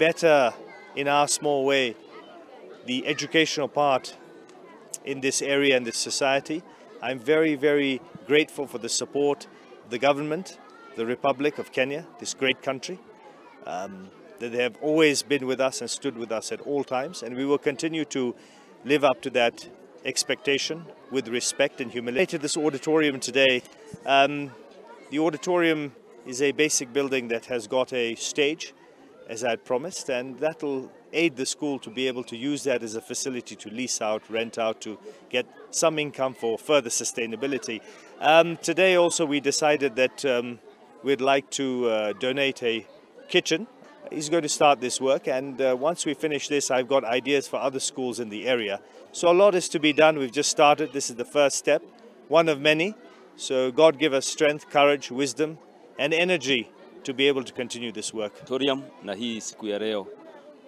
better in our small way the educational part in this area and this society. I'm very, very grateful for the support of the government, the Republic of Kenya, this great country, that they have always been with us and stood with us at all times, and we will continue to live up to that expectation with respect and humility. This auditorium today, the auditorium is a basic building that has got a stage, as I had promised, and that will aid the school to be able to use that as a facility to lease out, rent out, to get some income for further sustainability. Today also we decided that we'd like to donate a kitchen. He's going to start this work, and once we finish this, I've got ideas for other schools in the area. So a lot is to be done. We've just started. This is the first step, one of many. So God give us strength, courage, wisdom and energy to be able to continue this work. Na hii siku ya leo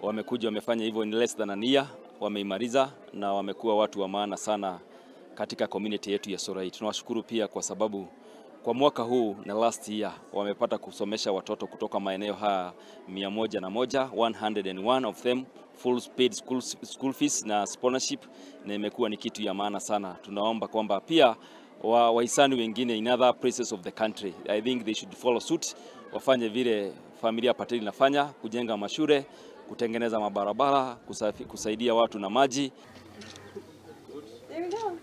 wamekuja wamefanya hivyo in less than a year, wameimaliza na wamekuwa watu wa maana sana katika community yetu ya Sorai. Tunawashukuru pia kwa sababu kwa mwaka huu na last year wamepata kusomesha watoto kutoka maeneo haya 101 of them full paid school fees na scholarship, na imekuwa ni kitu ya maana sana. Tunaomba kwamba pia wahisani wengine in other places of the country, I think they should follow suit, wafanye vile familia Pateli inafanya, kujenga mashule, kutengeneza mabarabara, kusaidia watu na maji. There we go.